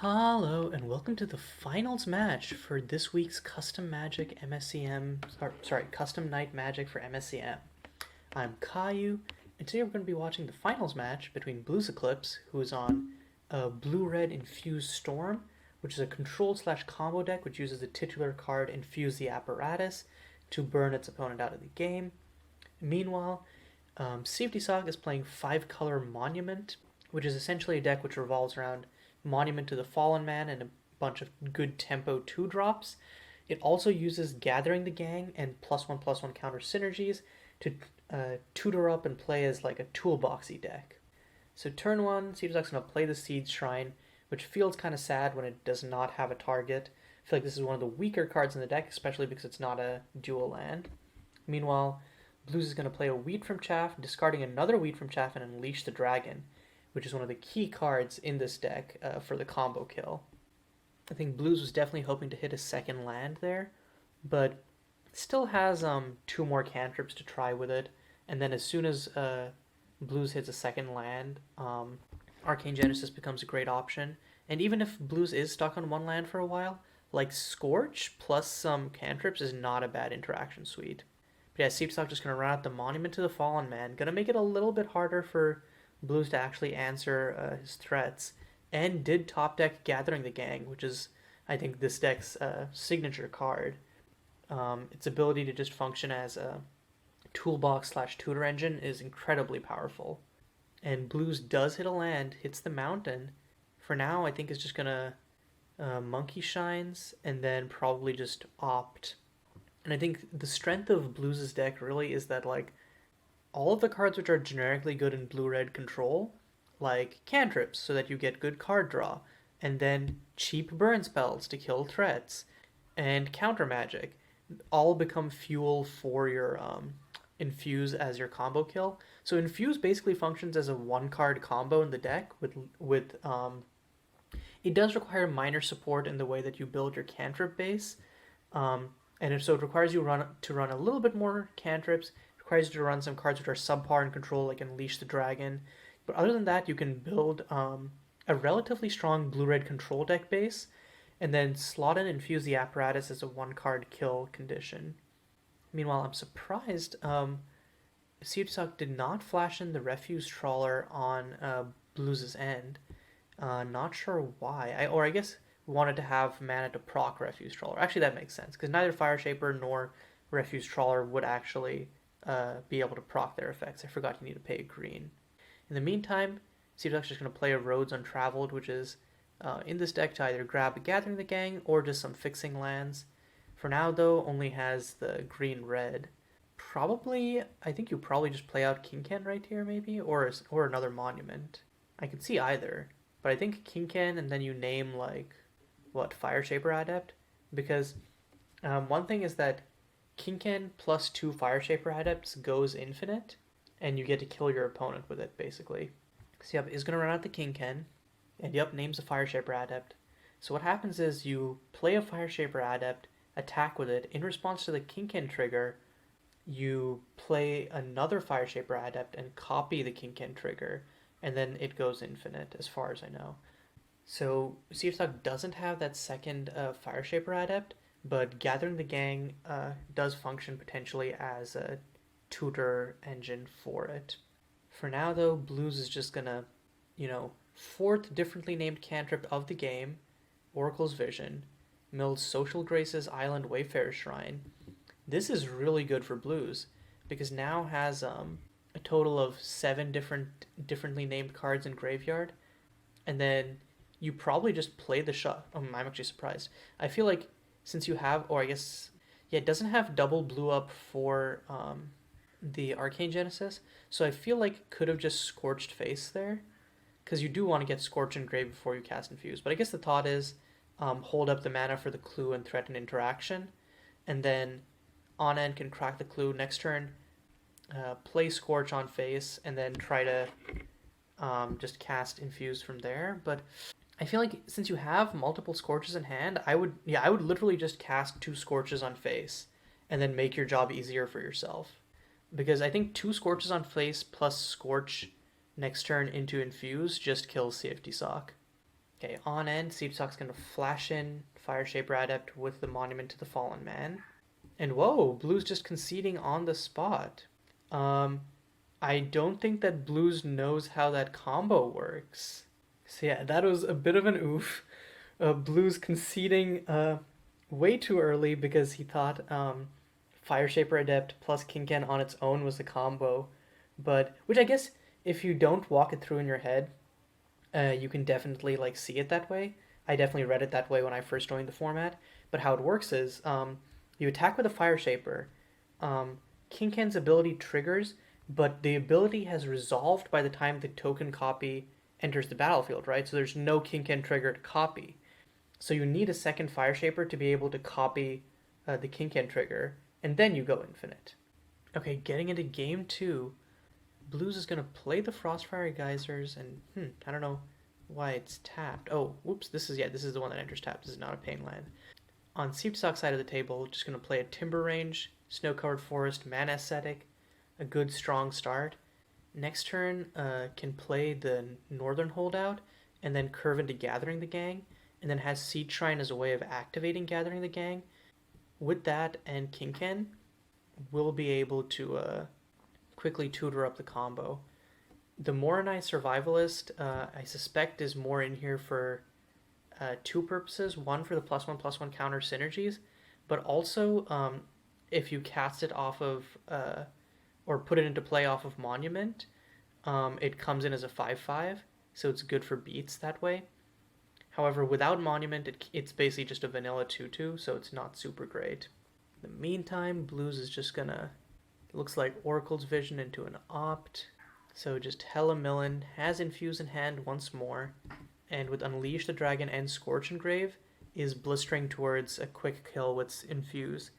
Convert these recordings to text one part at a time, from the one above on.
Hello and welcome to the finals match for this week's Custom Magic MSEM, Custom Night Magic for MSEM. I'm Caillou, and today we're going to be watching the finals match between BluesEclipse, who is on a blue-red Infuse Storm, which is a control/combo deck which uses the titular card Infuse the Apparatus to burn its opponent out of the game. Meanwhile, Cftsoc is playing 5-color Monument, which is essentially a deck which revolves around Monument to the Fallen Man and a bunch of good tempo 2-drops. It also uses Gathering the Gang and +1/+1 counter synergies to tutor up and play as like a toolboxy deck. So turn 1, Cftsoc going to play the Seed Shrine, which feels kind of sad when it does not have a target. I feel like this is one of the weaker cards in the deck, especially because it's not a dual land. Meanwhile, Blues is going to play a Wheat from Chaff, discarding another Wheat from Chaff and Unleash the Dragon, which is one of the key cards in this deck for the combo kill. I think Blues was definitely hoping to hit a second land there, but still has 2 more cantrips to try with it, and then as soon as Blues hits a second land, Arcane Genesis becomes a great option. And even if Blues is stuck on 1 land for a while, like Scorch plus some cantrips is not a bad interaction suite. But yeah, Cftsoc just going to run out the Monument to the Fallen Man, going to make it a little bit harder for Blues to actually answer his threats, and did top deck Gathering the Gang, which is, I think, this deck's signature card. Its ability to just function as a toolbox/tutor engine is incredibly powerful. And Blues does hit a land, hits the mountain. For now, I think it's just gonna Monkey Shines and then probably just opt. And I think the strength of Blues' deck really is that like all of the cards which are generically good in blue-red control, like cantrips so that you get good card draw, and then cheap burn spells to kill threats, and counter magic, all become fuel for your Infuse as your combo kill. So Infuse basically functions as a 1-card combo in the deck with it does require minor support in the way that you build your cantrip base, and so it requires you to run a little bit more cantrips. Requires you to run some cards which are subpar in control, like Unleash the Dragon. But other than that, you can build a relatively strong blue-red control deck base, and then slot and Infuse the Apparatus as a 1-card kill condition. Meanwhile, I'm surprised Cftsoc did not flash in the Refuse Trawler on Blues' end. Not sure why. I guess wanted to have mana to proc Refuse Trawler. Actually, that makes sense, because neither Fire Shaper nor Refuse Trawler would actually be able to proc their effects. I forgot you need to pay a green. In the meantime, Cftsoc just going to play a Roads Untraveled, which is in this deck to either grab Gathering the Gang or just some fixing lands. For now, though, only has the green-red. I think you probably just play out Kinkan right here, maybe, or another Monument. I could see either, but I think Kinkan, and then you name, like, Fire Shaper Adept? Because one thing is that Kinkan plus 2 Fire Shaper Adepts goes infinite, and you get to kill your opponent with it, basically. So yep, is going to run out the Kinkan, and yep, names a Fire Shaper Adept. So what happens is you play a Fire Shaper Adept, attack with it. In response to the Kinkan trigger, you play another Fire Shaper Adept and copy the Kinkan trigger, and then it goes infinite, as far as I know. So Cftsoc doesn't have that second Fire Shaper Adept, but Gathering the Gang does function potentially as a tutor engine for it. For now, though, Blues is just gonna, 4th differently named cantrip of the game, Oracle's Vision, mills Social Grace's Island Wayfarer Shrine. This is really good for Blues, because now has a total of 7 differently named cards in graveyard, and then you probably just play the shot. I'm actually surprised. I feel like since you have, or I guess, yeah, it doesn't have double blue up for the Arcane Genesis, so I feel like could have just Scorched Face there, because you do want to get Scorch and Grave before you cast Infuse. But I guess the thought is hold up the mana for the clue and threaten interaction, and then on end can crack the clue next turn, play Scorch on face, and then try to just cast Infuse from there. But I feel like since you have multiple Scorches in hand, I would literally just cast 2 Scorches on face and then make your job easier for yourself. Because I think 2 Scorches on face plus Scorch next turn into Infuse just kills Cftsoc. Okay, on end, Cftsoc going to flash in Fire Shaper Adept with the Monument to the Fallen Man. And whoa, Blue's just conceding on the spot. I don't think that Blues knows how that combo works. So yeah, that was a bit of an oof. Blues conceding way too early because he thought Fire Shaper Adept plus Kinken on its own was a combo. But, which I guess if you don't walk it through in your head, you can definitely like see it that way. I definitely read it that way when I first joined the format. But how it works is you attack with a Fire Shaper. Kinken's ability triggers, but the ability has resolved by the time the token copy enters the battlefield, right? So there's no Kinken triggered copy. So you need a second Fire Shaper to be able to copy the Kinken trigger, and then you go infinite. Okay, getting into game 2, Blues is going to play the Frostfire Geysers, and I don't know why it's tapped. Oh, whoops, this is the one that enters tapped. This is not a pain land. On Cftsoc side of the table, just going to play a Timber Range, Snow-Covered Forest, Mana Ascetic, a good strong start. Next turn, can play the Northern Holdout, and then curve into Gathering the Gang, and then has Seed Shrine as a way of activating Gathering the Gang. With that and Kinken, we'll be able to quickly tutor up the combo. The Moronai Survivalist, I suspect, is more in here for two purposes. One, for the +1/+1 counter synergies, but also if you cast it off of, or put it into play off of Monument, it comes in as a 5/5, so it's good for beats that way. However, without Monument, it's basically just a vanilla 2/2, so it's not super great. In the meantime, Blues is just gonna, looks like Oracle's Vision into an Opt. So just Hella Millen, has Infuse in hand once more, and with Unleash the Dragon and Scorch Engrave, is blistering towards a quick kill with Infuse.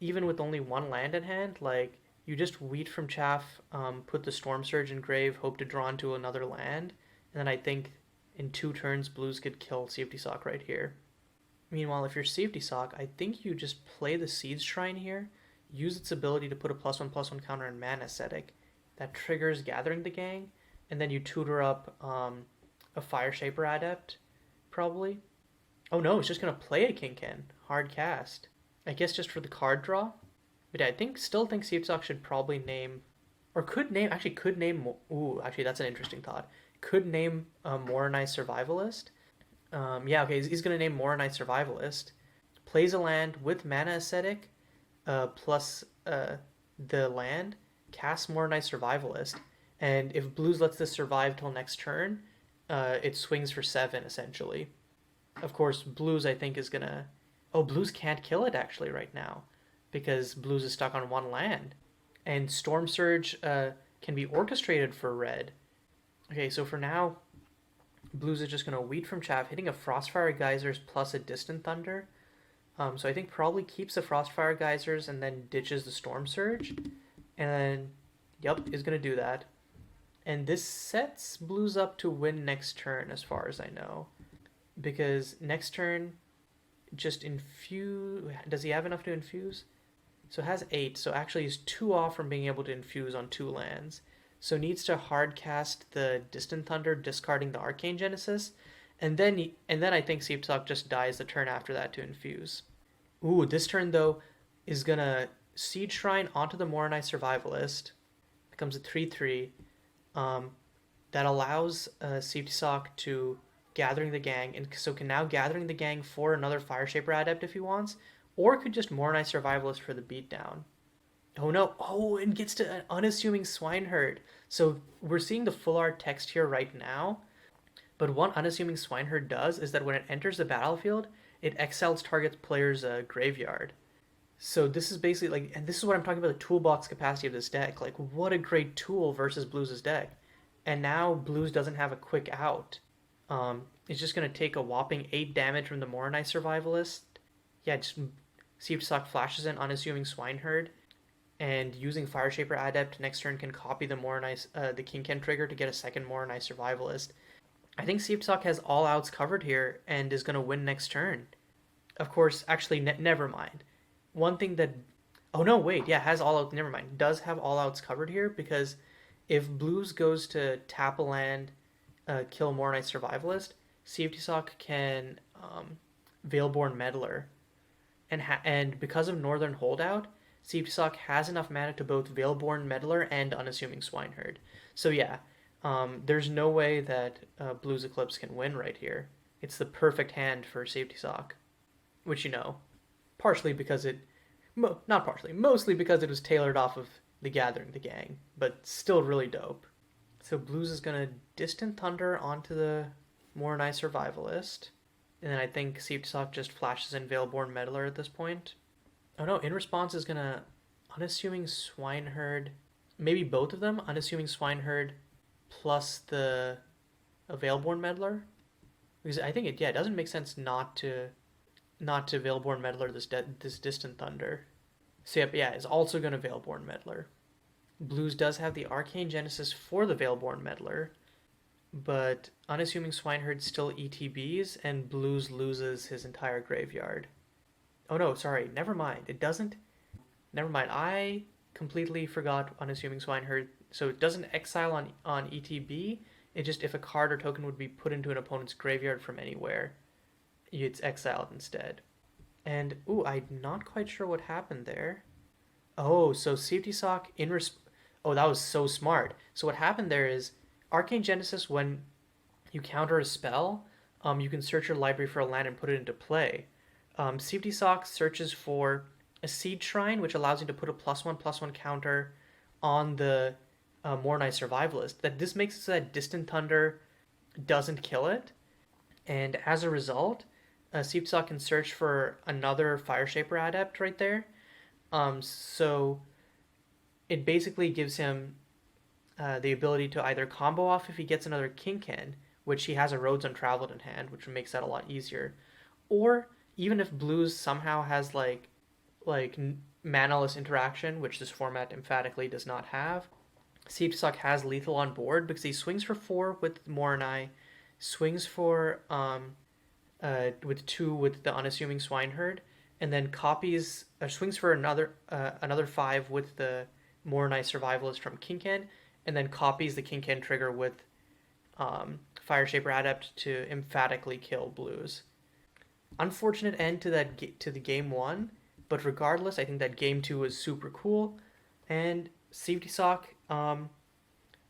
Even with only one land in hand, like, you just Wheat from Chaff, put the Storm Surge Engrave, hope to draw into another land, and then I think in 2 turns, Blues could kill Cftsoc right here. Meanwhile, if you're Cftsoc, I think you just play the Seed Shrine here, use its ability to put a +1/+1 counter in Mana Ascetic. That triggers Gathering the Gang, and then you tutor up a Fire Shaper Adept, probably. Oh no, it's just going to play a Kinken. Hard cast. I guess just for the card draw. But I still think Cftsoc should probably name, or could name, ooh, actually that's an interesting thought. Could name Moronai Survivalist. Yeah, okay, he's going to name Moronai Survivalist. Plays a land with Mana Ascetic, plus the land, casts Moronai Survivalist, and if Blues lets this survive till next turn, it swings for 7, essentially. Of course, Blues, I think, is going to... Oh, Blues can't kill it, actually, right now, because Blues is stuck on 1 land. And Storm Surge can be orchestrated for red. Okay, so for now, Blues is just going to Wheat from Chaff, hitting a Frostfire Geysers plus a Distant Thunder. So I think probably keeps the Frostfire Geysers and then ditches the Storm Surge. And then, yep, is going to do that. And this sets Blues up to win next turn, as far as I know. Because next turn, just infuse... Does he have enough to infuse? So it has 8, so actually he's 2 off from being able to infuse on 2 lands. So needs to hard cast the Distant Thunder, discarding the Arcane Genesis, and then I think Cftsoc just dies the turn after that to infuse. Ooh, this turn though is gonna Seed Shrine onto the Moronai Survivalist. Becomes a 3/3. That allows Cftsoc to Gathering the Gang, and so can now Gathering the Gang for another Fire Shaper Adept if he wants, or could just Moronai Survivalist for the beatdown. Oh no, oh, and gets to an Unassuming Swineherd. So we're seeing the full art text here right now, but what Unassuming Swineherd does is that when it enters the battlefield, it exiles target player's graveyard. So this is basically like, and this is what I'm talking about, the toolbox capacity of this deck. Like, what a great tool versus Blues' deck. And now Blues doesn't have a quick out. It's just going to take a whopping 8 damage from the Moronai Survivalist. Yeah, just Cftsoc flashes in Unassuming Swineherd, and using Fire Shaper Adept next turn can copy the Moronai, the Kinken trigger to get a second Moronai Survivalist. I think Cftsoc has all outs covered here and is going to win next turn. Of course, actually, never mind. One thing that... Oh no, wait, yeah, has all outs, never mind. Does have all outs covered here, because if Blues goes to tap a land, kill Moronai Survivalist, Cftsoc can Veilborn Meddler, and because of Northern Holdout, Cftsoc has enough mana to both Veilborn Meddler and Unassuming Swineherd. So yeah, there's no way that BluesEclipse can win right here. It's the perfect hand for Cftsoc, which partially because not partially, mostly because it was tailored off of the Gathering the Gang, but still really dope. So Blues is gonna Distant Thunder onto the Moronai Survivalist, and then I think Cftsoc just flashes in Veilborn Meddler at this point. Oh no, in response is gonna Unassuming Swineherd, maybe both of them, Unassuming Swineherd plus the Veilborn Meddler, because I think it doesn't make sense not to Veilborn Meddler this Distant Thunder. So yep, yeah, it's also gonna Veilborn Meddler. Blues does have the Arcane Genesis for the Veilborn Meddler, but Unassuming Swineherd still ETBs, and Blues loses his entire graveyard. Oh no, sorry, never mind. It doesn't. Never mind. I completely forgot Unassuming Swineherd. So it doesn't exile on ETB. It just, if a card or token would be put into an opponent's graveyard from anywhere, it's exiled instead. And, ooh, I'm not quite sure what happened there. Oh, so Cftsoc oh, that was so smart. So what happened there is Arcane Genesis, when you counter a spell, you can search your library for a land and put it into play. Cftsoc searches for a Seed Shrine, which allows you to put a +1/+1 counter on the Moronai Survivalist. This makes it so that Distant Thunder doesn't kill it, and as a result, Cftsoc can search for another Fireshaper Adept right there. So it basically gives him the ability to either combo off if he gets another Kinkin, which he has a Roads Untraveled in hand, which makes that a lot easier, or even if Blues somehow has like manaless interaction, which this format emphatically does not have, Cftsoc has lethal on board because he swings for 4 with Moronai, swings for with 2 with the Unassuming Swineherd, and then swings for another 5 with the Moronai Survivalist from Kinkin, and then copies the Kinkin trigger with Fireshaper Adept to emphatically kill Blues. Unfortunate end to the game 1, but regardless, I think that game 2 was super cool, and Cftsoc,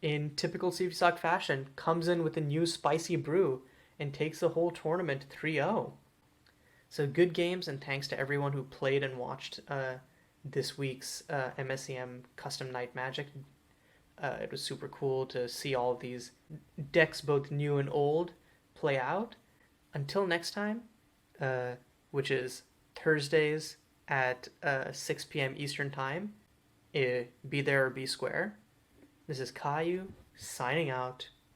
in typical Cftsoc fashion, comes in with a new spicy brew and takes the whole tournament 3-0. So good games, and thanks to everyone who played and watched this week's MSEM Custom Night Magic. It was super cool to see all of these decks, both new and old, play out. Until next time, which is Thursdays at 6 p.m. Eastern Time, be there or be square. This is Caillou signing out.